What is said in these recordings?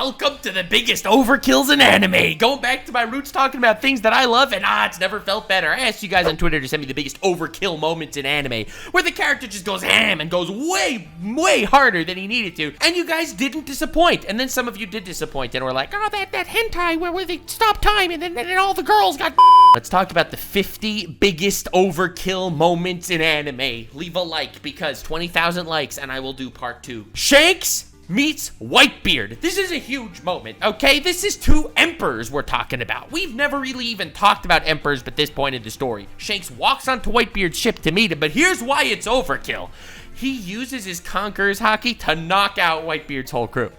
Welcome to the biggest overkills in anime. Going back to my roots, talking about things that I love, and it's never felt better. I asked you guys on Twitter to send me the biggest overkill moments in anime, where the character just goes ham and goes way harder than he needed to, and you guys didn't disappoint. And then some of you did disappoint and were like, oh, that hentai where they stopped time and then all the girls got. Let's talk about the 50 biggest overkill moments in anime. Leave a like, because 20,000 likes and I will do part 2. Shanks meets Whitebeard. This is a huge moment, okay? This is 2 emperors we're talking about. We've never really even talked about emperors at this point in the story. Shanks walks onto Whitebeard's ship to meet him, but here's why it's overkill. He uses his Conqueror's Haki to knock out Whitebeard's whole crew.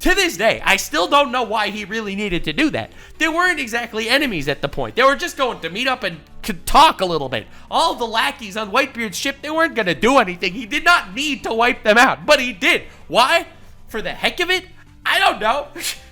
To this day, I still don't know why he really needed to do that. They weren't exactly enemies at the point. They were just going to meet up and could talk a little bit. All the lackeys on Whitebeard's ship, they weren't going to do anything. He did not need to wipe them out, but he did. Why? For the heck of it? I don't know,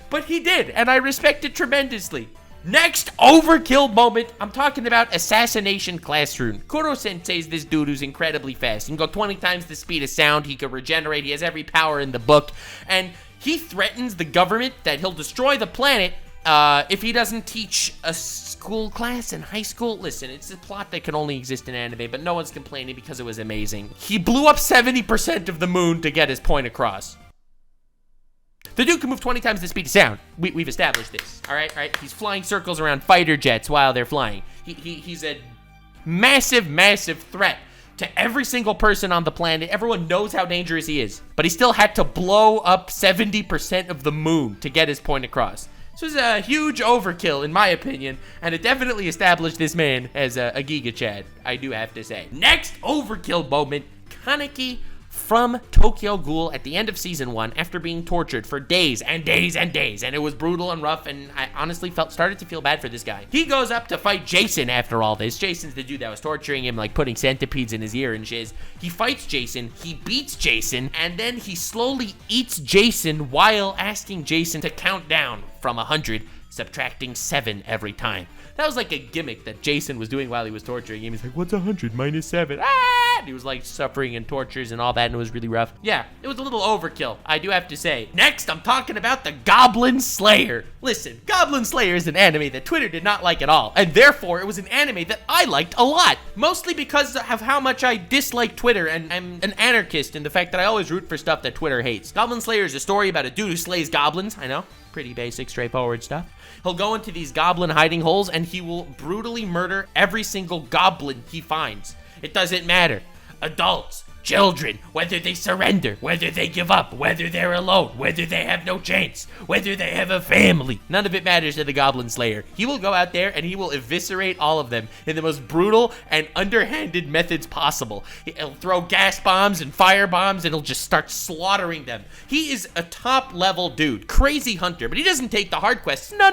but he did, and I respect it tremendously. Next overkill moment, I'm talking about Assassination Classroom. Kuro Sensei's this dude who's incredibly fast. He can go 20 times the speed of sound, he can regenerate, he has every power in the book, and he threatens the government that he'll destroy the planet if he doesn't teach a school class in high school. Listen, it's a plot that can only exist in anime, but no one's complaining because it was amazing. He blew up 70% of the moon to get his point across. The dude can move 20 times the speed of sound. We've established this, all right? He's flying circles around fighter jets while they're flying. He's a massive threat to every single person on the planet. Everyone knows how dangerous he is, but he still had to blow up 70% of the moon to get his point across. This was a huge overkill, in my opinion, and it definitely established this man as a Giga Chad, I do have to say. Next overkill moment, Kaneki from Tokyo Ghoul at the end of season 1 after being tortured for days and days and days, and it was brutal and rough, and I honestly started to feel bad for this guy. He goes up to fight Jason after all this. Jason's the dude that was torturing him, like putting centipedes in his ear and shiz. He fights Jason, he beats Jason, and then he slowly eats Jason while asking Jason to count down from 100, subtracting 7 every time. That was like a gimmick that Jason was doing while he was torturing him. He's like, what's 100 minus 7? And he was like suffering and tortures and all that, and it was really rough. Yeah, it was a little overkill, I do have to say. Next, I'm talking about the Goblin Slayer. Listen, Goblin Slayer is an anime that Twitter did not like at all, and therefore it was an anime that I liked a lot. Mostly because of how much I dislike Twitter, and I'm an anarchist in the fact that I always root for stuff that Twitter hates. Goblin Slayer is a story about a dude who slays goblins. I know, pretty basic, straightforward stuff. He'll go into these goblin hiding holes and he will brutally murder every single goblin he finds. It doesn't matter. Adults, children, whether they surrender, whether they give up, whether they're alone, whether they have no chance, whether they have a family. None of it matters to the Goblin Slayer. He will go out there and he will eviscerate all of them in the most brutal and underhanded methods possible. He'll throw gas bombs and fire bombs and he'll just start slaughtering them. He is a top level dude, crazy hunter, but he doesn't take the hard quests. No.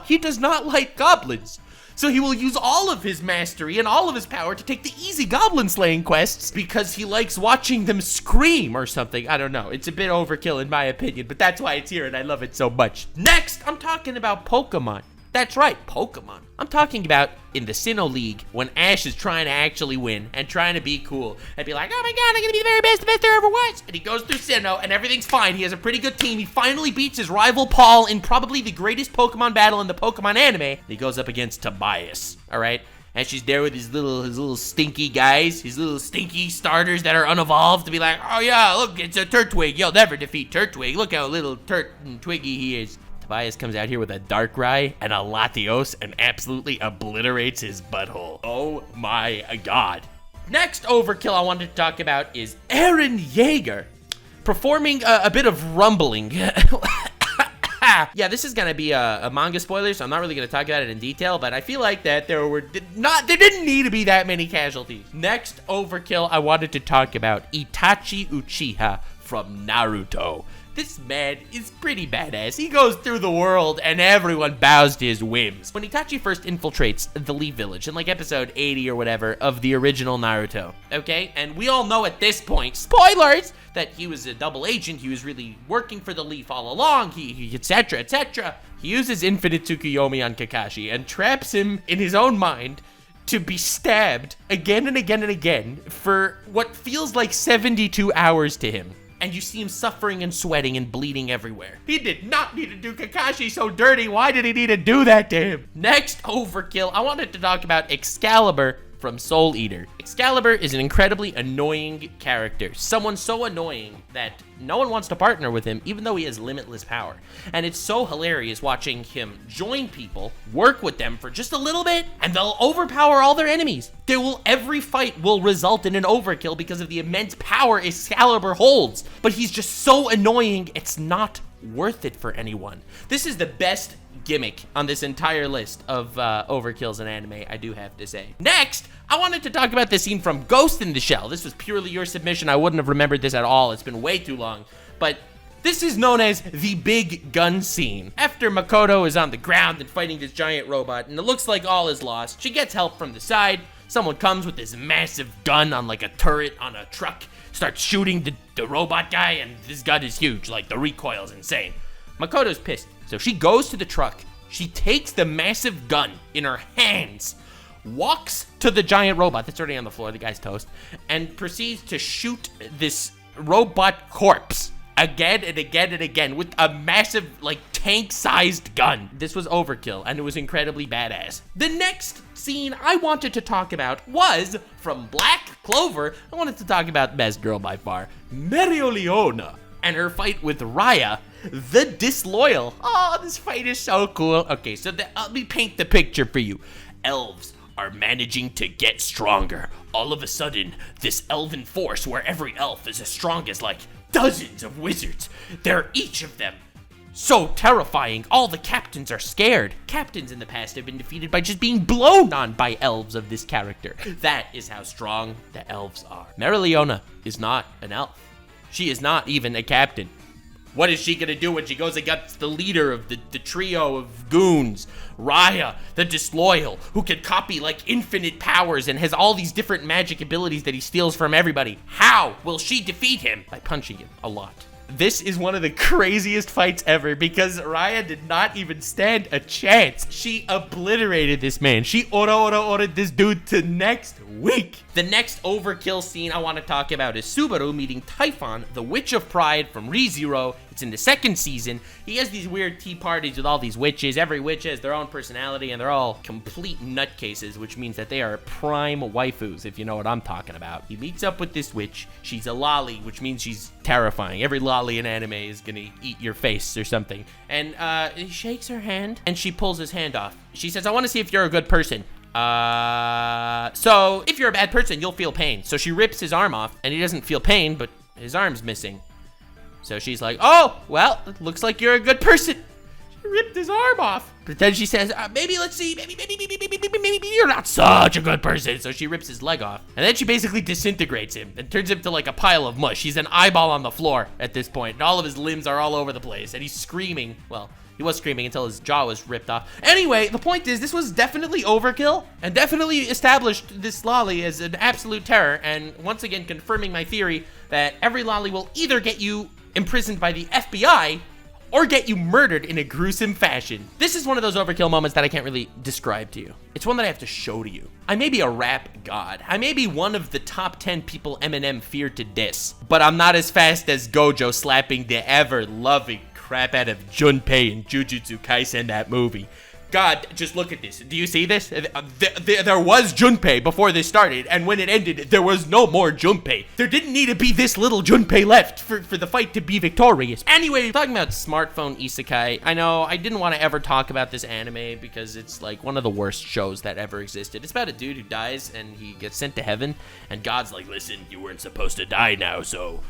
He does not like goblins. So he will use all of his mastery and all of his power to take the easy goblin slaying quests because he likes watching them scream or something. I don't know. It's a bit overkill in my opinion, but that's why it's here and I love it so much. Next, I'm talking about Pokemon. That's right, Pokemon. I'm talking about in the Sinnoh League when Ash is trying to actually win and trying to be cool and be like, oh my god, I'm gonna be the very best, the best there ever was. And he goes through Sinnoh and everything's fine. He has a pretty good team. He finally beats his rival Paul in probably the greatest Pokemon battle in the Pokemon anime. He goes up against Tobias, all right? And she's there with his little stinky guys, his little stinky starters that are unevolved to be like, oh yeah, look, it's a Turtwig. You'll never defeat Turtwig. Look how little Twiggy he is. Tobias comes out here with a Darkrai and a Latios and absolutely obliterates his butthole. Oh my god. Next overkill I wanted to talk about is Eren Yeager performing a bit of rumbling. Yeah, this is gonna be a manga spoiler, so I'm not really gonna talk about it in detail, but I feel like that there didn't need to be that many casualties. Next overkill I wanted to talk about Itachi Uchiha from Naruto. This man is pretty badass. He goes through the world and everyone bows to his whims. When Itachi first infiltrates the Leaf Village in like episode 80 or whatever of the original Naruto, okay? And we all know at this point, spoilers, that he was a double agent. He was really working for the Leaf all along, he etc, etc. He uses Infinite Tsukuyomi on Kakashi and traps him in his own mind to be stabbed again and again and again for what feels like 72 hours to him. and you see him suffering and sweating and bleeding everywhere. He did not need to do Kakashi so dirty. Why did he need to do that to him? Next overkill, I wanted to talk about Excalibur from Soul Eater. Excalibur is an incredibly annoying character. Someone so annoying that no one wants to partner with him, even though he has limitless power. And it's so hilarious watching him join people, work with them for just a little bit, and they'll overpower all their enemies. Every fight will result in an overkill because of the immense power Excalibur holds. But he's just so annoying, it's not worth it for anyone. This is the best gimmick on this entire list of overkills in anime, I do have to say. Next, I wanted to talk about this scene from Ghost in the Shell. This was purely your submission. I wouldn't have remembered this at all. It's been way too long. But this is known as the big gun scene. After Makoto is on the ground and fighting this giant robot, and it looks like all is lost, she gets help from the side. Someone comes with this massive gun on like a turret on a truck, starts shooting the robot guy, and this gun is huge. Like, the recoil is insane. Makoto's pissed. So she goes to the truck, she takes the massive gun in her hands, walks to the giant robot that's already on the floor, the guy's toast, and proceeds to shoot this robot corpse again and again and again with a massive, like, tank-sized gun. This was overkill, and it was incredibly badass. The next scene I wanted to talk about was from Black Clover. I wanted to talk about best girl by far, Mereoleona, and her fight with Raya, the Disloyal. Oh, this fight is so cool. Okay, so let me paint the picture for you. Elves are managing to get stronger. All of a sudden, this elven force where every elf is as strong as like dozens of wizards. They're each of them so terrifying. All the captains are scared. Captains in the past have been defeated by just being blown on by elves of this character. That is how strong the elves are. Mereoleona is not an elf. She is not even a captain. What is she gonna do when she goes against the leader of the trio of goons, Raya, the Disloyal, who can copy like infinite powers and has all these different magic abilities that he steals from everybody? How will she defeat him? By punching him a lot. This is one of the craziest fights ever because Raya did not even stand a chance. She obliterated this man. She ordered this dude to next week. The next overkill scene I want to talk about is Subaru meeting Typhon, the Witch of Pride from ReZero. It's in the second season. He has these weird tea parties with all these witches. Every witch has their own personality, and they're all complete nutcases, which means that they are prime waifus, if you know what I'm talking about. He meets up with this witch. She's a lolly, which means she's terrifying. Every lolly in anime is gonna eat your face or something. And he shakes her hand, and she pulls his hand off. She says, I want to see if you're a good person. So if you're a bad person, you'll feel pain. So she rips his arm off, and he doesn't feel pain, but his arm's missing. So she's like, oh, well, it looks like you're a good person. She ripped his arm off. But then she says, maybe let's see, maybe you're not such a good person. So she rips his leg off. And then she basically disintegrates him and turns him to like a pile of mush. He's an eyeball on the floor at this point, and all of his limbs are all over the place. And he's screaming. Well, he was screaming until his jaw was ripped off. Anyway, the point is, this was definitely overkill and definitely established this lolly as an absolute terror. And once again, confirming my theory that every lolly will either get you imprisoned by the FBI or get you murdered in a gruesome fashion. This is one of those overkill moments that I can't really describe to you. It's one that I have to show to you. I may be a rap god. I may be one of the top 10 people Eminem feared to diss, but I'm not as fast as Gojo slapping the ever-loving crap out of Junpei in Jujutsu Kaisen, that movie. God, just look at this. Do you see this? There was Junpei before this started, and when it ended, there was no more Junpei. There didn't need to be this little Junpei left for the fight to be victorious. Anyway, talking about smartphone isekai, I know I didn't want to ever talk about this anime because it's like one of the worst shows that ever existed. It's about a dude who dies, and he gets sent to heaven, and God's like, listen, you weren't supposed to die now, so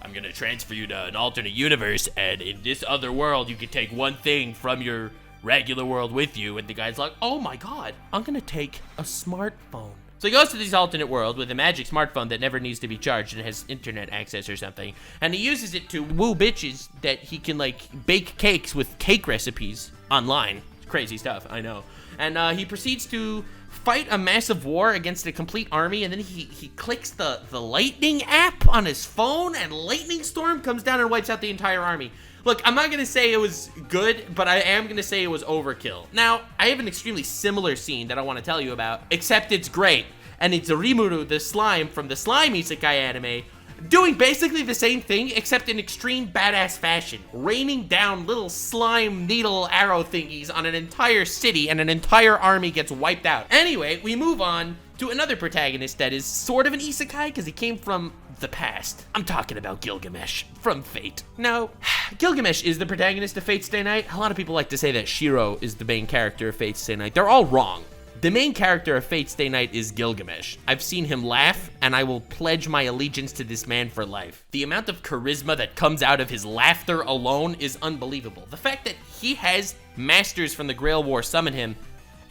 I'm gonna transfer you to an alternate universe, and in this other world, you can take one thing from your regular world with you. And the guy's like, oh my god, I'm gonna take a smartphone. So he goes to this alternate world with a magic smartphone that never needs to be charged and has internet access or something, and he uses it to woo bitches that he can like bake cakes with cake recipes online. It's crazy stuff, I know. And he proceeds to fight a massive war against a complete army, and then he clicks the lightning app on his phone, and lightning storm comes down and wipes out the entire army. Look, I'm not gonna say it was good, but I am gonna say it was overkill. Now, I have an extremely similar scene that I want to tell you about, except it's great, and it's Rimuru, the slime from the Slime Isekai anime, doing basically the same thing, except in extreme badass fashion, raining down little slime needle arrow thingies on an entire city, and an entire army gets wiped out. Anyway, we move on to another protagonist that is sort of an isekai because he came from the past. I'm talking about Gilgamesh from Fate. No, Gilgamesh is the protagonist of Fate Stay Night. A lot of people like to say that Shiro is the main character of Fate Stay Night. They're all wrong. The main character of Fate Stay Night is Gilgamesh. I've seen him laugh, and I will pledge my allegiance to this man for life. The amount of charisma that comes out of his laughter alone is unbelievable. The fact that he has masters from the Grail War summon him,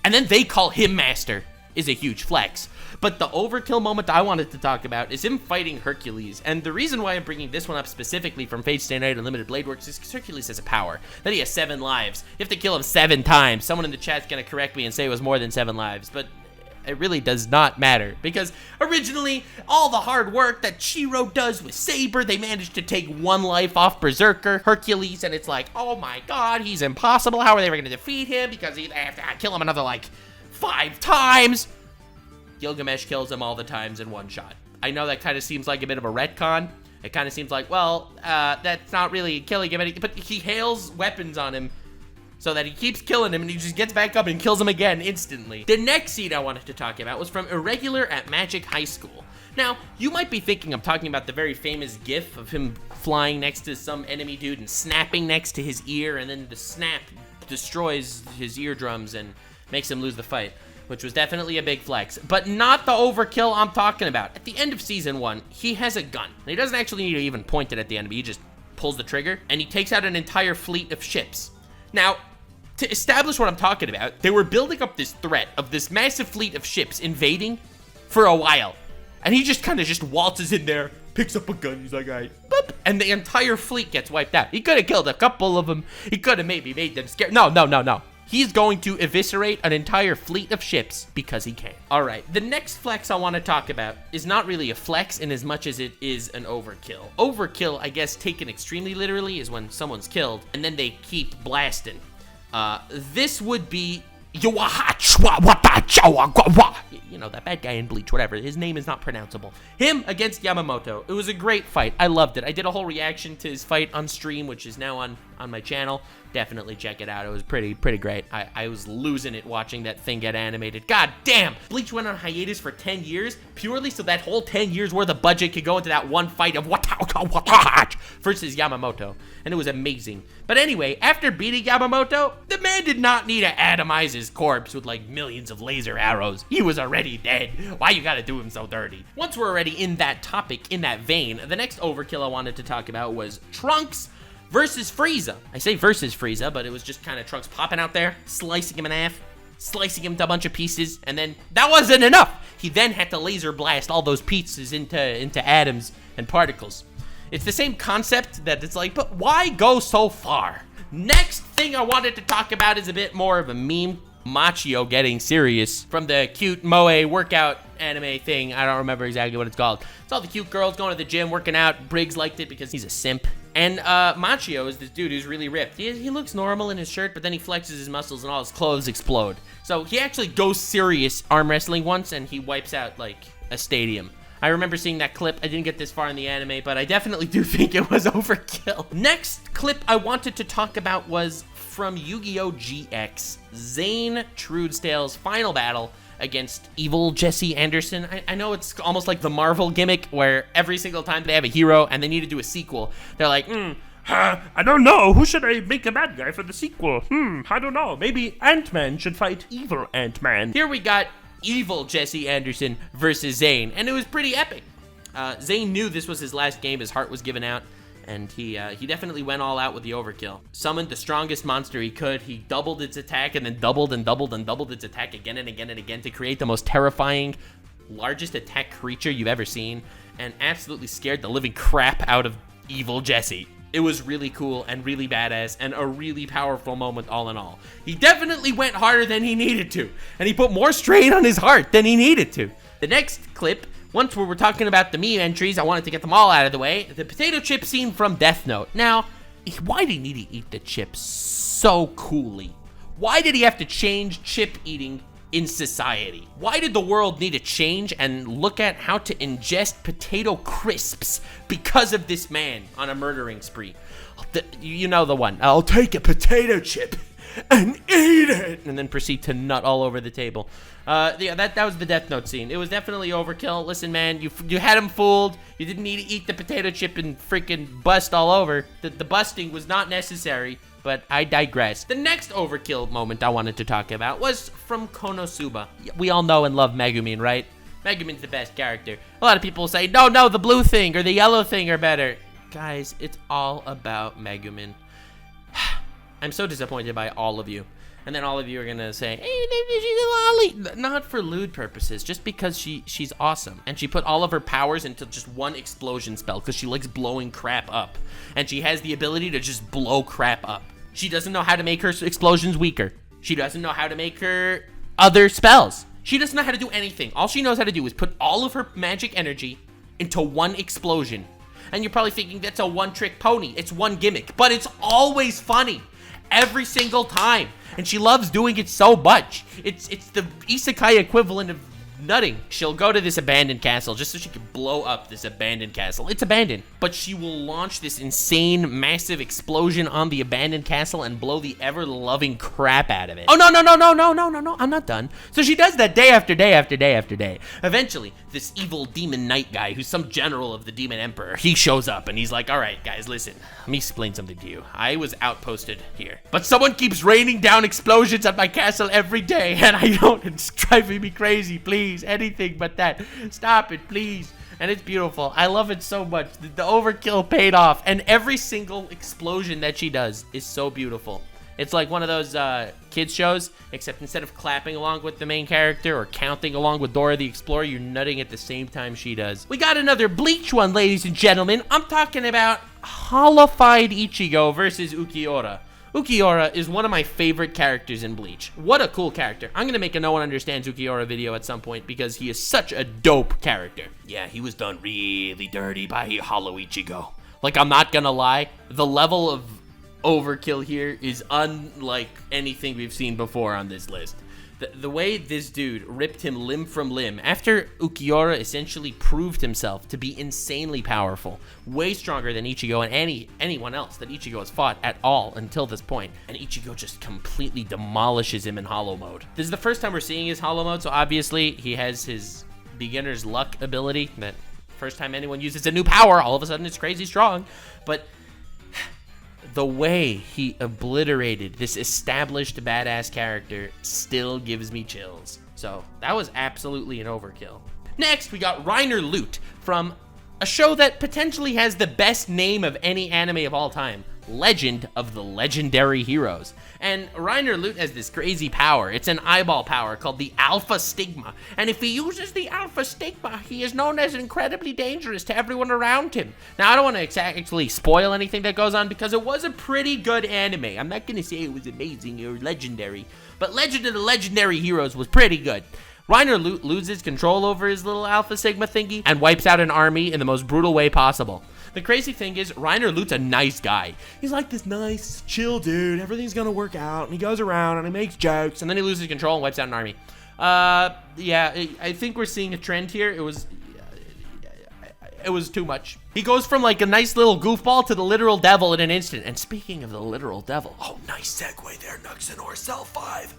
and then they call him master, is a huge flex. But the overkill moment I wanted to talk about is him fighting Hercules. And the reason why I'm bringing this one up specifically from Fate Stay Night Unlimited Blade Works is because Hercules has a power that he has 7 lives. You have to kill him 7 times. Someone in the chat's gonna correct me and say it was more than 7 lives, but it really does not matter, because originally all the hard work that Shiro does with Saber, they managed to take 1 life off Berserker Hercules, and it's like, oh my god, he's impossible. How are they ever gonna defeat him? Because they have to kill him another like 5 times. Gilgamesh kills him all the times in 1 shot. I know that kind of seems like a bit of a retcon. It kind of seems like, well, that's not really killing him, but he hails weapons on him so that he keeps killing him, and he just gets back up and kills him again instantly. The next scene I wanted to talk about was from Irregular at Magic High School. Now, you might be thinking I'm talking about the very famous gif of him flying next to some enemy dude and snapping next to his ear, and then the snap destroys his eardrums and makes him lose the fight, which was definitely a big flex, but not the overkill I'm talking about. At the end of season 1, he has a gun. And he doesn't actually need to even point it at the enemy, he just pulls the trigger, and he takes out an entire fleet of ships. Now, to establish what I'm talking about, they were building up this threat of this massive fleet of ships invading for a while. And he just kind of just waltzes in there, picks up a gun, he's like, all right, boop, and the entire fleet gets wiped out. He could have killed a couple of them, he could have maybe made them scared. No. He's going to eviscerate an entire fleet of ships because he can. All right, the next flex I want to talk about is not really a flex in as much as it is an overkill. Overkill, I guess, taken extremely literally, is when someone's killed and then they keep blasting. This would be you know, that bad guy in Bleach, whatever. His name is not pronounceable. Him against Yamamoto. It was a great fight. I loved it. I did a whole reaction to his fight on stream, which is now on my channel. Definitely check it out. It was pretty great. I was losing it watching that thing get animated. God damn! Bleach went on hiatus for 10 years, purely so that whole 10 years worth of budget could go into that one fight of versus Yamamoto. And it was amazing. But anyway, after beating Yamamoto, the man did not need to atomize his corpse with like millions of laser arrows. He was already dead. Why you gotta do him so dirty? Once we're already in that topic, in that vein, the next overkill I wanted to talk about was Trunks versus Frieza. I say versus Frieza, but it was just kind of Trunks popping out there, slicing him in half, slicing him to a bunch of pieces, and then that wasn't enough. He then had to laser blast all those pieces into atoms and particles. It's the same concept that it's like, but why go so far? Next thing I wanted to talk about is a bit more of a meme. Machio getting serious from the cute moe workout anime thing. I don't remember exactly what it's called. It's all the cute girls going to the gym, working out. Briggs liked it because he's a simp. And Machio is this dude who's really ripped. He looks normal in his shirt, but then he flexes his muscles and all his clothes explode. So he actually goes serious arm wrestling once, and he wipes out like a stadium. I remember seeing that clip. I didn't get this far in the anime, but I definitely do think it was overkill. Next clip I wanted to talk about was from Yu-Gi-Oh! GX, Zane Truesdale's final battle against Evil Jesse Anderson. I know it's almost like the Marvel gimmick where every single time they have a hero and they need to do a sequel, they're like, I don't know. Who should I make the bad guy for the sequel? I don't know. Maybe Ant-Man should fight evil Ant-Man. Here we got Evil Jesse Anderson versus Zane, and it was pretty epic. Zane knew this was his last game. His heart was given out. And he definitely went all out with the overkill. Summoned the strongest monster he could. He doubled its attack and then doubled and doubled and doubled its attack again and again and again to create the most terrifying, largest attack creature you've ever seen, and absolutely scared the living crap out of Evil Jesse. It was really cool and really badass and a really powerful moment all in all. He definitely went harder than he needed to, and he put more strain on his heart than he needed to. The next clip, once we were talking about the meme entries, I wanted to get them all out of the way. The potato chip scene from Death Note. Now, why did he need to eat the chips so coolly? Why did he have to change chip eating in society? Why did the world need to change and look at how to ingest potato crisps because of this man on a murdering spree? You know the one. I'll take a potato chip and eat it, and then proceed to nut all over the table. Yeah, that was the Death Note scene. It was definitely overkill. Listen, man, you had him fooled. You didn't need to eat the potato chip and freaking bust all over. The busting was not necessary, but I digress. The next overkill moment I wanted to talk about was from Konosuba. We all know and love Megumin, right? Megumin's the best character. A lot of people say, no, the blue thing or the yellow thing are better. Guys, it's all about Megumin. I'm so disappointed by all of you. And then all of you are gonna say, hey, she's a lolly. Not for lewd purposes, just because she's awesome. And she put all of her powers into just one explosion spell because she likes blowing crap up. And she has the ability to just blow crap up. She doesn't know how to make her explosions weaker. She doesn't know how to make her other spells. She doesn't know how to do anything. All she knows how to do is put all of her magic energy into one explosion. And you're probably thinking that's a one-trick pony. It's one gimmick, but it's always funny. Every single time. And she loves doing it so much. It's the isekai equivalent of nutting. She'll go to this abandoned castle just so she can blow up this abandoned castle. It's abandoned, but she will launch this insane, massive explosion on the abandoned castle and blow the ever-loving crap out of it. Oh, no, I'm not done. So she does that day after day after day after day. Eventually, this evil demon knight guy, who's some general of the demon emperor, he shows up and he's like, all right, guys, listen, let me explain something to you. I was outposted here, but someone keeps raining down explosions at my castle every day, and I don't, it's driving me crazy, please. Anything but that. Stop it, please. And it's beautiful. I love it so much. The overkill paid off. And every single explosion that she does is so beautiful. It's like one of those kids shows, except instead of clapping along with the main character or counting along with Dora the Explorer, you're nutting at the same time she does. We got another Bleach one, ladies and gentlemen. I'm talking about Hollified Ichigo versus Ukiura. Ukiura is one of my favorite characters in Bleach. What a cool character. I'm gonna make a No One Understands Ukiura video at some point because he is such a dope character. Yeah, he was done really dirty by Hollow Ichigo. Like, I'm not gonna lie, the level of overkill here is unlike anything we've seen before on this list. The way this dude ripped him limb from limb after Ukiura essentially proved himself to be insanely powerful, way stronger than Ichigo and anyone else that Ichigo has fought at all until this point, and Ichigo just completely demolishes him in Hollow Mode. This is the first time we're seeing his Hollow Mode, so obviously he has his beginner's luck ability that first time anyone uses a new power, all of a sudden it's crazy strong, but the way he obliterated this established badass character still gives me chills. So that was absolutely an overkill. Next, we got Reiner Lute from a show that potentially has the best name of any anime of all time, Legend of the Legendary Heroes. And Reiner Lute has this crazy power. It's an eyeball power called the Alpha Stigma. And if he uses the Alpha Stigma, he is known as incredibly dangerous to everyone around him. Now, I don't want to actually spoil anything that goes on because it was a pretty good anime. I'm not going to say it was amazing or legendary, but Legend of the Legendary Heroes was pretty good. Reiner Lute loses control over his little Alpha Sigma thingy and wipes out an army in the most brutal way possible. The crazy thing is, Reiner Lute's a nice guy. He's like this nice, chill dude. Everything's gonna work out. And he goes around and he makes jokes. And then he loses control and wipes out an army. Yeah, I think we're seeing a trend here. It was too much. He goes from like a nice little goofball to the literal devil in an instant. And speaking of the literal devil, oh, nice segue there, Nuxanor Cell 5.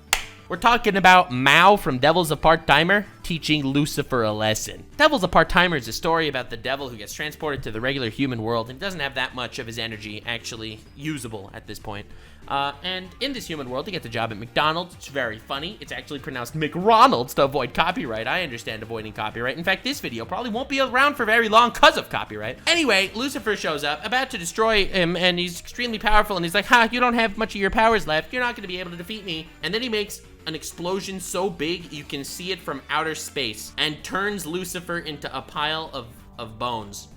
We're talking about Mao from Devils of Part-Timer teaching Lucifer a lesson. Devils of Part-Timer is a story about the devil who gets transported to the regular human world and doesn't have that much of his energy actually usable at this point. And in this human world, he gets a job at McDonald's. It's very funny. It's actually pronounced McRonald's to avoid copyright. I understand avoiding copyright. In fact, this video probably won't be around for very long because of copyright. Anyway, Lucifer shows up, about to destroy him, and he's extremely powerful, and he's like, ha, you don't have much of your powers left. You're not going to be able to defeat me. And then he makes an explosion so big you can see it from outer space and turns Lucifer into a pile of bones.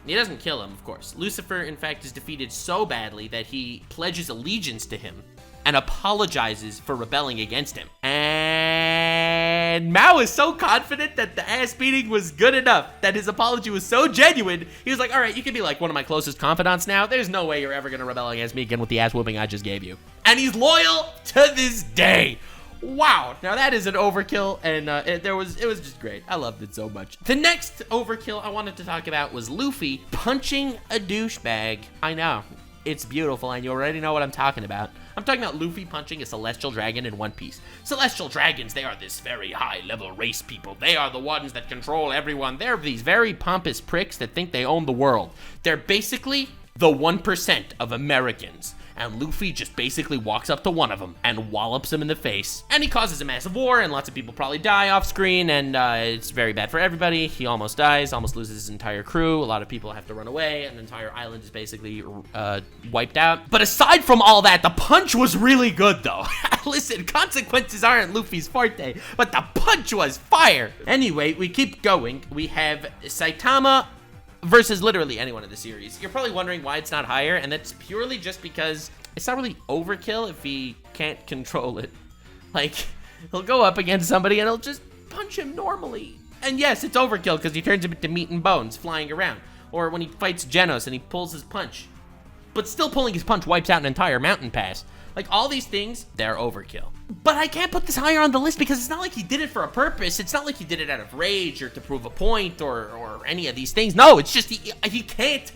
He doesn't kill him, of course. Lucifer, in fact, is defeated so badly that he pledges allegiance to him and apologizes for rebelling against him. And Mao is so confident that the ass beating was good enough, that his apology was so genuine, he was like, all right, you can be like one of my closest confidants now. There's no way you're ever gonna rebel against me again with the ass whooping I just gave you. And he's loyal to this day. Wow, now that is an overkill, and it was just great. I loved it so much. The next overkill I wanted to talk about was Luffy punching a douchebag. I know, it's beautiful, and you already know what I'm talking about. I'm talking about Luffy punching a celestial dragon in One Piece. Celestial dragons, they are this very high-level race people. They are the ones that control everyone. They're these very pompous pricks that think they own the world. They're basically the 1% of Americans. And Luffy just basically walks up to one of them and wallops him in the face. And he causes a massive war, and lots of people probably die off screen, and it's very bad for everybody. He almost dies, almost loses his entire crew. A lot of people have to run away. An entire island is basically wiped out. But aside from all that, the punch was really good, though. Listen, consequences aren't Luffy's forte, but the punch was fire. Anyway, we keep going. We have Saitama versus literally anyone in the series. You're probably wondering why it's not higher, and that's purely just because it's not really overkill if he can't control it. Like, he'll go up against somebody and he'll just punch him normally. And yes, it's overkill because he turns him into meat and bones flying around. Or when he fights Genos and he pulls his punch. But still pulling his punch wipes out an entire mountain pass. Like, all these things, they're overkill. But I can't put this higher on the list because it's not like he did it for a purpose. It's not like he did it out of rage or to prove a point or any of these things. No, it's just he can't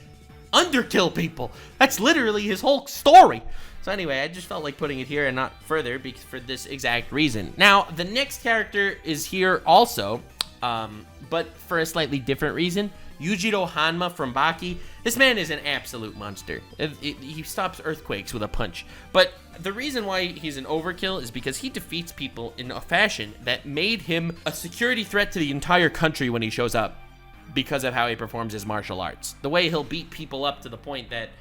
underkill people. That's literally his whole story. So anyway, I just felt like putting it here and not further because for this exact reason. Now, the next character is here also, but for a slightly different reason. Yujiro Hanma from Baki. This man is an absolute monster. He stops earthquakes with a punch. But the reason why he's an overkill is because he defeats people in a fashion that made him a security threat to the entire country when he shows up because of how he performs his martial arts. The way he'll beat people up to the point that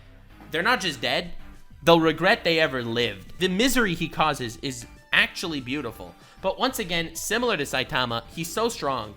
they're not just dead, they'll regret they ever lived. The misery he causes is actually beautiful. But once again, similar to Saitama, he's so strong.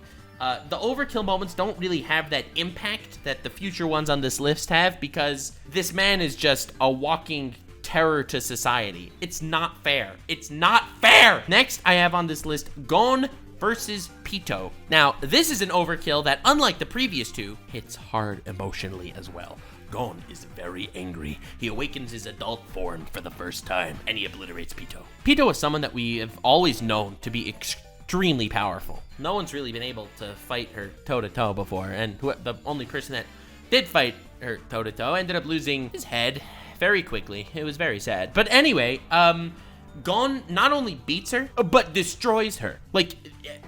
The overkill moments don't really have that impact that the future ones on this list have because this man is just a walking terror to society. It's not fair. It's not fair! Next, I have on this list Gon versus Pito. Now, this is an overkill that, unlike the previous two, hits hard emotionally as well. Gon is very angry. He awakens his adult form for the first time, and he obliterates Pito. Pito is someone that we have always known to be extremely powerful. No one's really been able to fight her toe-to-toe before, and the only person that did fight her toe-to-toe ended up losing his head very quickly. It was very sad. But anyway, Gon not only beats her, but destroys her. Like,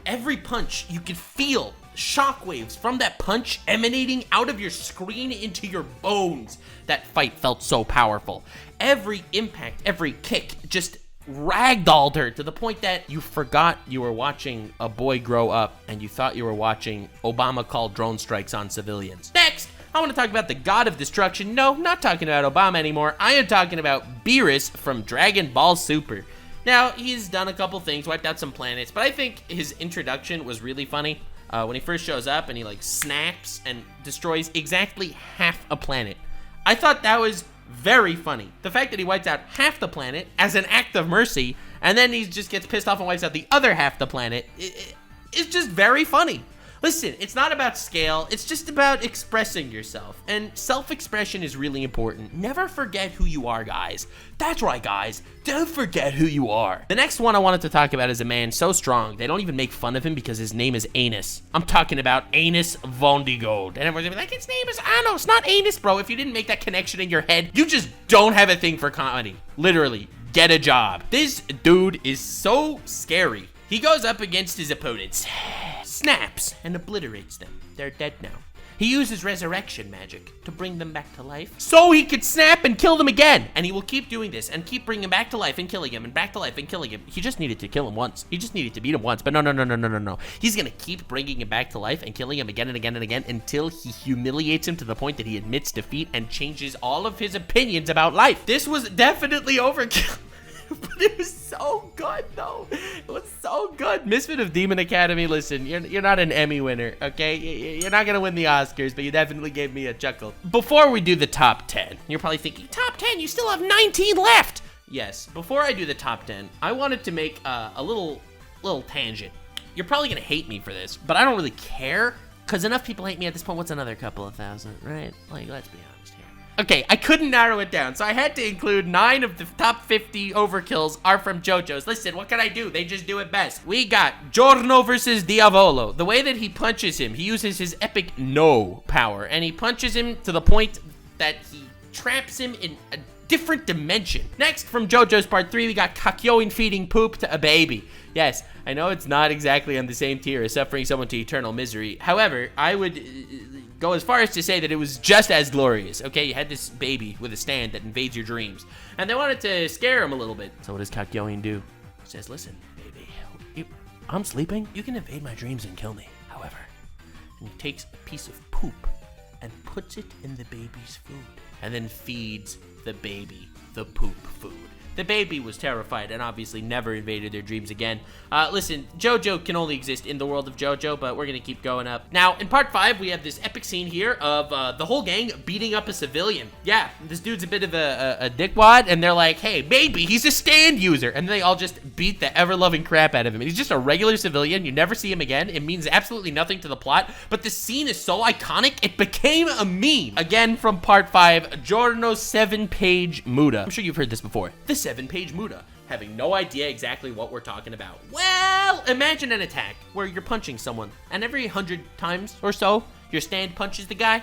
every punch, you can feel shockwaves from that punch emanating out of your screen into your bones. That fight felt so powerful. Every impact, every kick, just ragdolled her to the point that you forgot you were watching a boy grow up and you thought you were watching Obama call drone strikes on civilians. Next, I want to talk about the God of Destruction. No, not talking about Obama anymore. I am talking about Beerus from Dragon Ball Super. Now, he's done a couple things, wiped out some planets, but I think his introduction was really funny. When he first shows up and he like snaps and destroys exactly half a planet. I thought that was very funny. The fact that he wipes out half the planet as an act of mercy, and then he just gets pissed off and wipes out the other half the planet, it's just very funny. Listen, it's not about scale, it's just about expressing yourself. And self-expression is really important. Never forget who you are, guys. That's right, guys. Don't forget who you are. The next one I wanted to talk about is a man so strong, they don't even make fun of him because his name is Anus. I'm talking about Anus Vondigold. And everyone's gonna be like, his name is Anos, not Anus, bro. If you didn't make that connection in your head, you just don't have a thing for comedy. Literally, get a job. This dude is so scary. He goes up against his opponents, snaps, and obliterates them. They're dead now. He uses resurrection magic to bring them back to life so he could snap and kill them again. And he will keep doing this and keep bringing him back to life and killing him and back to life and killing him. He just needed to kill him once. He just needed to beat him once. But no. He's going to keep bringing him back to life and killing him again and again and again until he humiliates him to the point that he admits defeat and changes all of his opinions about life. This was definitely overkill. But it was so good, though. It was so good. Misfit of Demon Academy, listen, you're not an Emmy winner, okay? You're not going to win the Oscars, but you definitely gave me a chuckle. Before we do the top 10, you're probably thinking, top 10? You still have 19 left. Yes, before I do the top 10, I wanted to make a little tangent. You're probably going to hate me for this, but I don't really care, because enough people hate me at this point. What's another couple of thousand, right? Like, let's be honest here. Okay, I couldn't narrow it down, so I had to include 9 of the top 50 overkills are from JoJo's. Listen, what can I do? They just do it best. We got Giorno versus Diavolo. The way that he punches him, he uses his epic no power, and he punches him to the point that he traps him in a different dimension. Next, from JoJo's Part 3, we got Kakyoin feeding poop to a baby. Yes, I know it's not exactly on the same tier as suffering someone to eternal misery. However, I would go as far as to say that it was just as glorious. Okay, you had this baby with a stand that invades your dreams, and they wanted to scare him a little bit. So what does Kakyoin do? He says, listen, baby, I'm sleeping. You can invade my dreams and kill me. However, and he takes a piece of poop and puts it in the baby's food, and then feeds the baby the poop food. The baby was terrified and obviously never invaded their dreams again. Listen, JoJo can only exist in the world of JoJo, but we're gonna keep going up. Now, in part 5, we have this epic scene here of the whole gang beating up a civilian. Yeah, this dude's a bit of a dickwad, and they're like, hey, baby, he's a stand user. And they all just beat the ever-loving crap out of him. He's just a regular civilian. You never see him again. It means absolutely nothing to the plot, but the scene is so iconic, it became a meme. Again, from part 5, Giorno's 7-page Muda. I'm sure you've heard this before. The 7-page Muda, having no idea exactly what we're talking about. Well, imagine an attack where you're punching someone, and every 100 times or so, your stand punches the guy.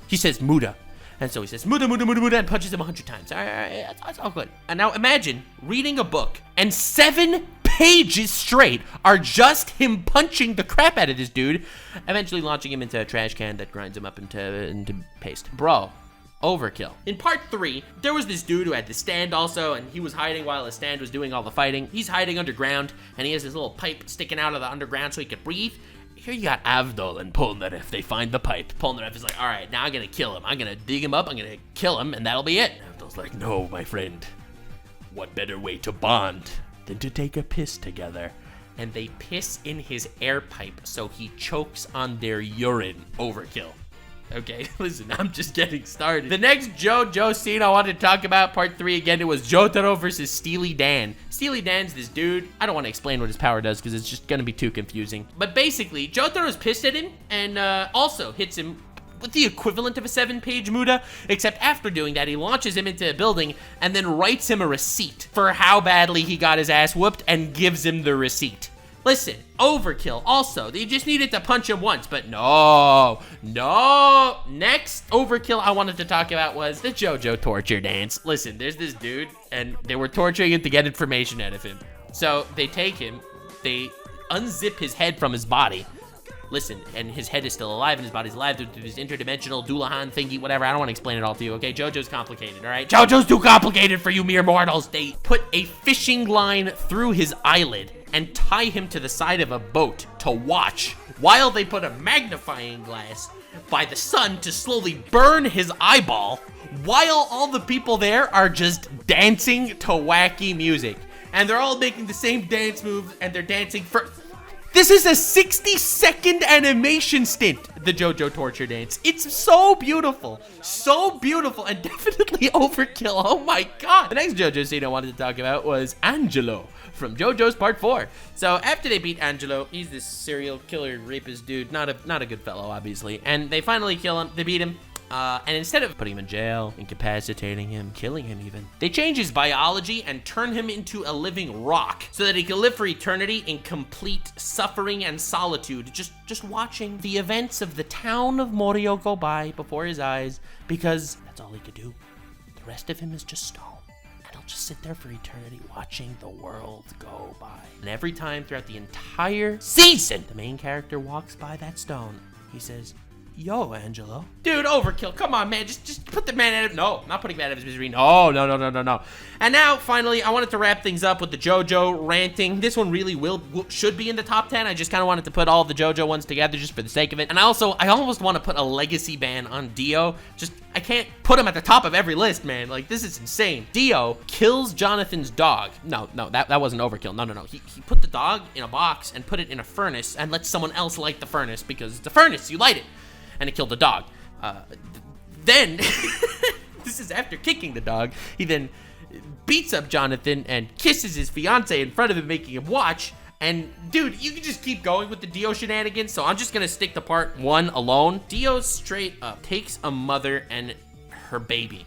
He says Muda, and so he says Muda, Muda, Muda, Muda, and punches him 100 times. All right, that's all good. And now imagine reading a book, and 7 pages straight are just him punching the crap out of this dude, eventually launching him into a trash can that grinds him up into paste. Bro. Overkill. In part 3, there was this dude who had the stand also, and he was hiding while his stand was doing all the fighting. He's hiding underground, and he has this little pipe sticking out of the underground so he could breathe. Here you got Avdol and Polnareff. They find the pipe. Polnareff is like, all right, now I'm gonna kill him. I'm gonna dig him up, I'm gonna kill him, and that'll be it. Avdol's like, no, my friend. What better way to bond than to take a piss together? And they piss in his air pipe so he chokes on their urine. Overkill. Okay, listen, I'm just getting started. The next JoJo scene I wanted to talk about, part 3 again, it was Jotaro versus Steely Dan. Steely Dan's this dude. I don't want to explain what his power does because it's just gonna be too confusing. But basically, Jotaro's pissed at him and also hits him with the equivalent of a 7-page Muda, except after doing that, he launches him into a building and then writes him a receipt for how badly he got his ass whooped and gives him the receipt. Listen, overkill. Also, they just needed to punch him once, but no. Next overkill I wanted to talk about was the JoJo torture dance. Listen, there's this dude, and they were torturing him to get information out of him. So they take him, they unzip his head from his body. Listen, and his head is still alive and his body's alive through this interdimensional Dullahan thingy, whatever. I don't want to explain it all to you, okay? JoJo's complicated, all right? JoJo's too complicated for you mere mortals. They put a fishing line through his eyelid and tie him to the side of a boat to watch while they put a magnifying glass by the sun to slowly burn his eyeball while all the people there are just dancing to wacky music. And they're all making the same dance moves and they're dancing for... This is a 60-second animation stint, the JoJo torture dance. It's so beautiful, and definitely overkill. Oh my god. The next JoJo scene I wanted to talk about was Angelo from JoJo's Part 4. So after they beat Angelo, he's this serial killer rapist dude, not a good fellow, obviously. And they finally kill him, they beat him. And instead of putting him in jail, incapacitating him, killing him even, they change his biology and turn him into a living rock so that he can live for eternity in complete suffering and solitude, just watching the events of the town of Morio go by before his eyes, because that's all he could do. The rest of him is just stone. And he'll just sit there for eternity watching the world go by. And every time throughout the entire season, the main character walks by that stone, he says, yo, Angelo. Dude, overkill. Come on, man. Just put the man out of... No, not putting him out of his misery. No. And now, finally, I wanted to wrap things up with the JoJo ranting. This one really should be in the top 10. I just kind of wanted to put all the JoJo ones together just for the sake of it. And I almost want to put a legacy ban on Dio. I can't put him at the top of every list, man. Like, this is insane. Dio kills Jonathan's dog. No, that wasn't overkill. No. He put the dog in a box and put it in a furnace and let someone else light the furnace because it's a furnace. You light it. And it killed the dog. Then, this is after kicking the dog, he then beats up Jonathan and kisses his fiance in front of him, making him watch. And, dude, you can just keep going with the Dio shenanigans, so I'm just gonna stick to part 1 alone. Dio straight up takes a mother and her baby,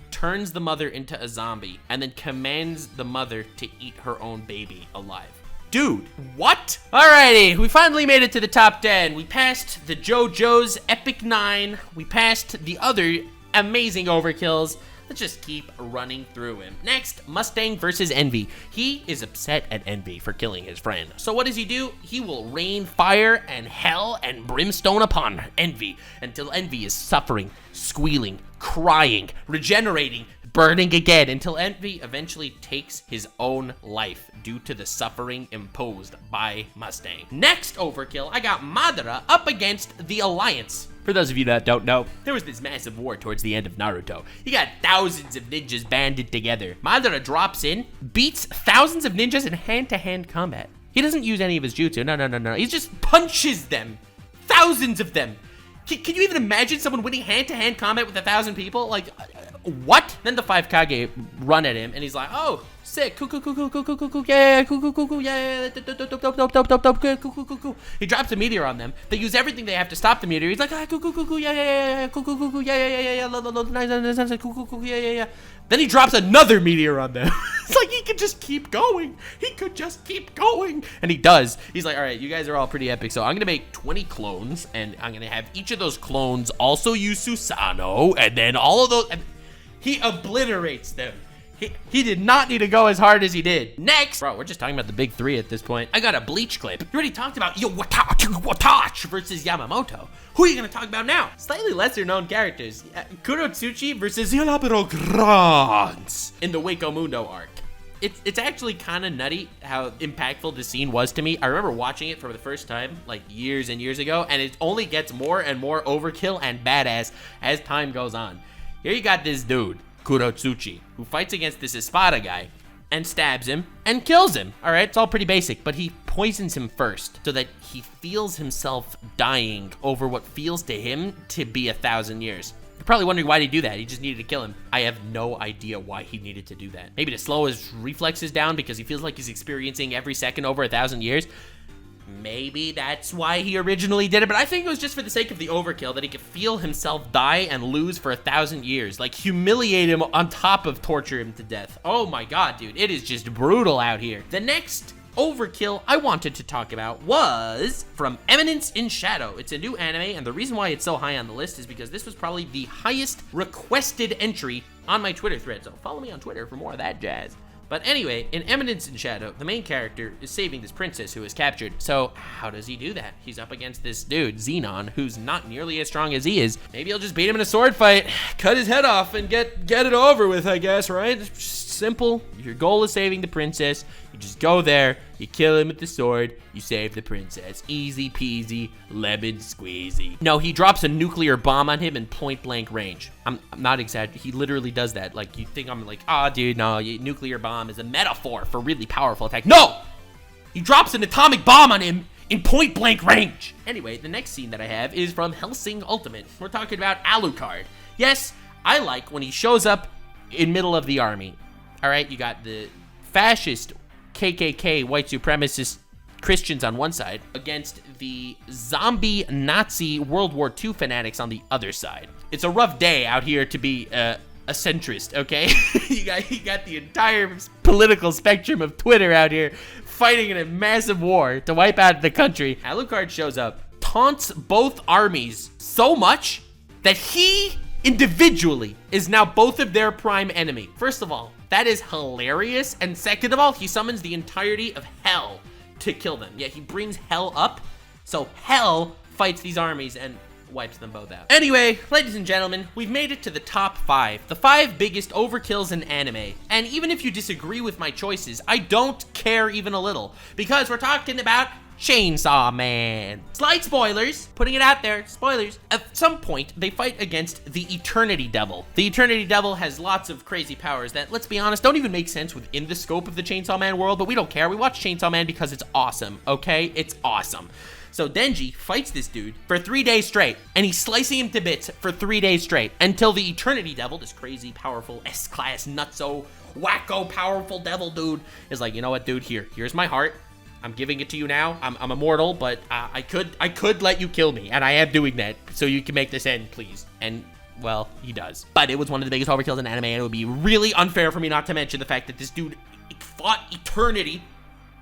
turns the mother into a zombie, and then commands the mother to eat her own baby alive. Dude, what? Alrighty, we finally made it to the top 10. We passed the JoJo's Epic 9. We passed the other amazing overkills. Let's just keep running through him. Next, Mustang versus Envy. He is upset at Envy for killing his friend. So what does he do? He will rain fire and hell and brimstone upon Envy until Envy is suffering, squealing, crying, regenerating, burning again, until Envy eventually takes his own life due to the suffering imposed by Mustang. Next overkill, I got Madara up against the Alliance. For those of you that don't know, there was this massive war towards the end of Naruto. You got thousands of ninjas banded together. Madara drops in, beats thousands of ninjas in hand-to-hand combat. He doesn't use any of his jutsu, no. He just punches them, thousands of them. Can you even imagine someone winning hand-to-hand combat with 1,000 people? Like, what? Then the 5 Kage run at him, and he's like, oh, sick, cool, yeah, cool, yeah, dope. He drops a meteor on them. They use everything they have to stop the meteor. He's like, cool, yeah, cool, yeah, nice, cool, yeah. Then he drops another meteor on them. It's like he could just keep going. And he does. He's like, all right, you guys are all pretty epic, so I'm going to make 20 clones, and I'm going to have each of those clones also use Susanoo, and then all of those... He obliterates them. He did not need to go as hard as he did. Next, bro, we're just talking about the big three at this point. I got a Bleach clip. You already talked about Watachi versus Yamamoto. Who are you gonna talk about now? Slightly lesser known characters. Kurotsuchi versus Yolaburo Grants in the Wako Mundo arc. It's actually kind of nutty how impactful this scene was to me. I remember watching it for the first time like years and years ago, and it only gets more and more overkill and badass as time goes on. Here you got this dude, Kurotsuchi, who fights against this Espada guy and stabs him and kills him. All right, it's all pretty basic, but he poisons him first so that he feels himself dying over what feels to him to be 1,000 years. You're probably wondering why did he do that. He just needed to kill him. I have no idea why he needed to do that. Maybe to slow his reflexes down because he feels like he's experiencing every second over 1,000 years. Maybe that's why he originally did it, but I think it was just for the sake of the overkill, that he could feel himself die and lose for 1,000 years. Like, humiliate him on top of torture him to death. Oh my god, dude, it is just brutal out here. The next overkill I wanted to talk about was from Eminence in Shadow. It's a new anime, and the reason why it's so high on the list is because this was probably the highest requested entry on my Twitter thread, so follow me on Twitter for more of that jazz. But anyway, in Eminence in Shadow, the main character is saving this princess who is captured. So how does he do that? He's up against this dude, Zenon, who's not nearly as strong as he is. Maybe he'll just beat him in a sword fight, cut his head off, and get it over with, I guess, right? It's just simple. Your goal is saving the princess. You just go there, you kill him with the sword, you save the princess. Easy peasy, lemon squeezy. No, he drops a nuclear bomb on him in point blank range. I'm not exaggerating. He literally does that. Like, you think I'm like, dude, no, nuclear bomb is a metaphor for really powerful attack. No! He drops an atomic bomb on him in point blank range. Anyway, the next scene that I have is from Hellsing Ultimate. We're talking about Alucard. Yes, I like when he shows up in middle of the army. All right, you got the fascist KKK white supremacist Christians on one side against the zombie Nazi World War II fanatics on the other side. It's a rough day out here to be a centrist, okay? you got the entire political spectrum of Twitter out here fighting in a massive war to wipe out the country. Alucard shows up, taunts both armies so much that he individually is now both of their prime enemy. First of all, that is hilarious, and second of all, he summons the entirety of Hell to kill them. Yeah, he brings Hell up, so Hell fights these armies and wipes them both out. Anyway, ladies and gentlemen, we've made it to the top 5, the 5 biggest overkills in anime. And even if you disagree with my choices, I don't care even a little, because we're talking about Chainsaw Man. Slight spoilers, putting it out there, spoilers. At some point, they fight against the Eternity Devil. The Eternity Devil has lots of crazy powers that, let's be honest, don't even make sense within the scope of the Chainsaw Man world, but we don't care. We watch Chainsaw Man because it's awesome, okay? It's awesome. So Denji fights this dude for 3 days straight, and he's slicing him to bits for 3 days straight until the Eternity Devil, this crazy, powerful, S-class, nutso, wacko, powerful devil dude, is like, you know what, dude, here's my heart. I'm giving it to you now. I'm immortal, but I could let you kill me, and I am doing that, so you can make this end, please. And well, he does. But it was one of the biggest overkills in anime, and it would be really unfair for me not to mention the fact that this dude fought eternity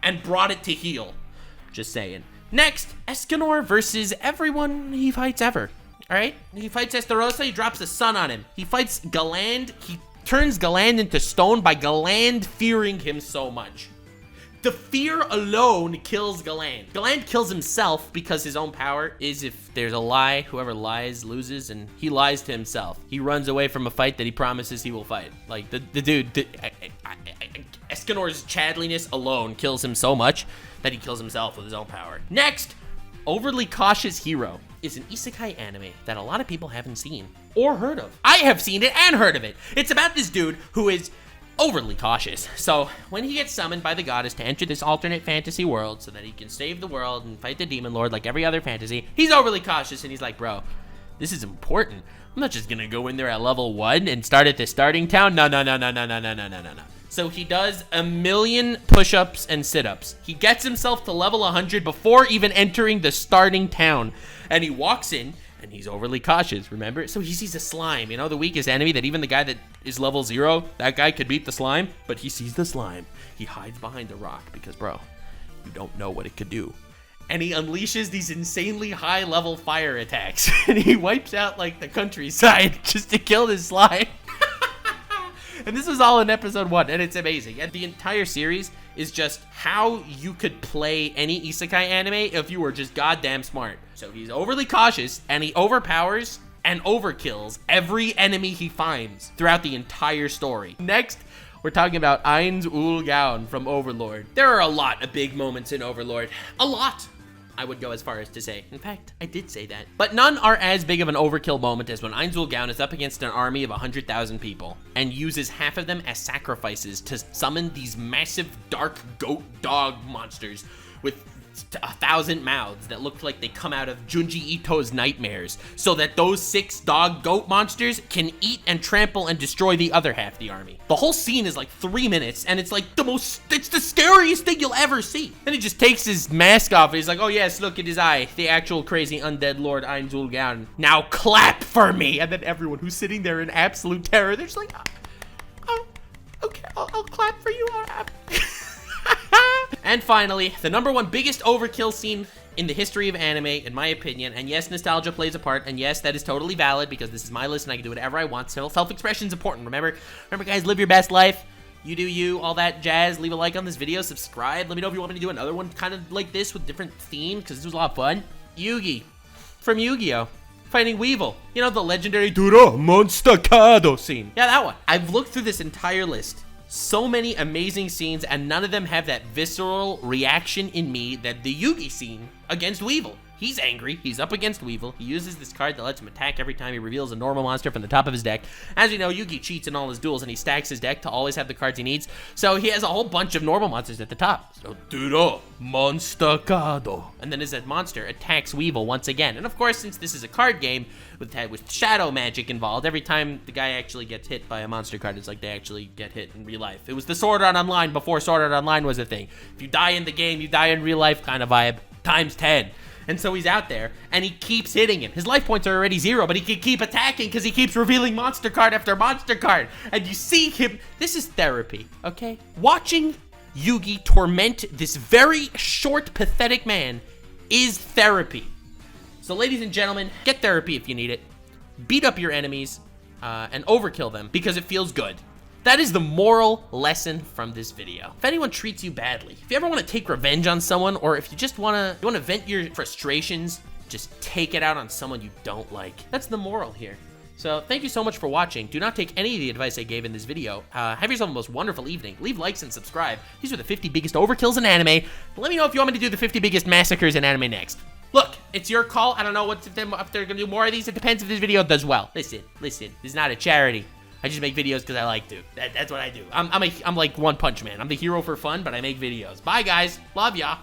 and brought it to heel. Just saying. Next, Escanor versus everyone he fights ever. All right? He fights Estarossa, he drops the sun on him. He fights Galand, he turns Galand into stone by Galand fearing him so much. The fear alone kills Galand. Galand kills himself because his own power is if there's a lie, whoever lies loses, and he lies to himself. He runs away from a fight that he promises he will fight. Like, the dude, Escanor's chadliness alone kills him so much that he kills himself with his own power. Next, Overly Cautious Hero is an isekai anime that a lot of people haven't seen or heard of. I have seen it and heard of it. It's about this dude who is overly cautious. So when he gets summoned by the goddess to enter this alternate fantasy world so that he can save the world and fight the demon lord like every other fantasy, he's overly cautious and he's like, bro, this is important. I'm not just gonna go in there at level 1 and start at the starting town. No. So he does 1,000,000 push-ups and sit-ups. He gets himself to level 100 before even entering the starting town. And he walks in, and he's overly cautious, remember? So he sees a slime, you know, the weakest enemy that even the guy that is level 0, that guy could beat the slime. But he sees the slime. He hides behind a rock because, bro, you don't know what it could do. And he unleashes these insanely high-level fire attacks. And he wipes out, like, the countryside just to kill this slime. And this was all in episode 1, and it's amazing. And the entire series is just how you could play any isekai anime if you were just goddamn smart. So he's overly cautious, and he overpowers and overkills every enemy he finds throughout the entire story. Next, we're talking about Ainz Ooal Gown from Overlord. There are a lot of big moments in Overlord. A lot, I would go as far as to say. In fact, I did say that. But none are as big of an overkill moment as when Ainz Ooal Gown is up against an army of 100,000 people and uses half of them as sacrifices to summon these massive dark goat dog monsters with 1,000 mouths that look like they come out of Junji Ito's nightmares, so that those 6 dog goat monsters can eat and trample and destroy the other half of the army. The whole scene is like 3 minutes, and it's like it's the scariest thing you'll ever see. Then he just takes his mask off, and he's like, oh yes, look at his eye, the actual crazy undead lord Ainz Ooal Gown. Now clap for me! And then everyone who's sitting there in absolute terror, they're just like, oh okay, I'll clap for you. And finally, the #1 biggest overkill scene in the history of anime, in my opinion, and yes, nostalgia plays a part, and yes, that is totally valid because this is my list and I can do whatever I want, so self-expression is important, remember guys, live your best life, you do you, all that jazz. Leave a like on this video, subscribe, let me know if you want me to do another one kind of like this with different theme, because this was a lot of fun. Yugi, from Yu-Gi-Oh! Fighting Weevil. You know, the legendary Duro Monstacado scene. Yeah, that one. I've looked through this entire list. So many amazing scenes, and none of them have that visceral reaction in me that the Yugi scene against Weevil. He's angry, he's up against Weevil, he uses this card that lets him attack every time he reveals a normal monster from the top of his deck. As we know, Yugi cheats in all his duels and he stacks his deck to always have the cards he needs, so he has a whole bunch of normal monsters at the top. So, Duro Monstacado. And then his monster attacks Weevil once again. And of course, since this is a card game with shadow magic involved, every time the guy actually gets hit by a monster card, it's like they actually get hit in real life. It was the Sword Art Online before Sword Art Online was a thing. If you die in the game, you die in real life kind of vibe, times 10. And so he's out there, and he keeps hitting him. His life points are already 0, but he can keep attacking because he keeps revealing monster card after monster card. And you see him, this is therapy, okay? Watching Yugi torment this very short, pathetic man is therapy. So ladies and gentlemen, get therapy if you need it. Beat up your enemies and overkill them because it feels good. That is the moral lesson from this video. If anyone treats you badly, if you ever want to take revenge on someone, or if you just want to vent your frustrations, just take it out on someone you don't like. That's the moral here. So thank you so much for watching. Do not take any of the advice I gave in this video. Have yourself the most wonderful evening. Leave likes and subscribe. These are the 50 biggest overkills in anime. Let me know if you want me to do the 50 biggest massacres in anime next. Look, it's your call. I don't know if they're gonna do more of these. It depends if this video does well. Listen, this is not a charity. I just make videos because I like to. That's what I do. I'm like One Punch Man. I'm the hero for fun, but I make videos. Bye, guys. Love ya.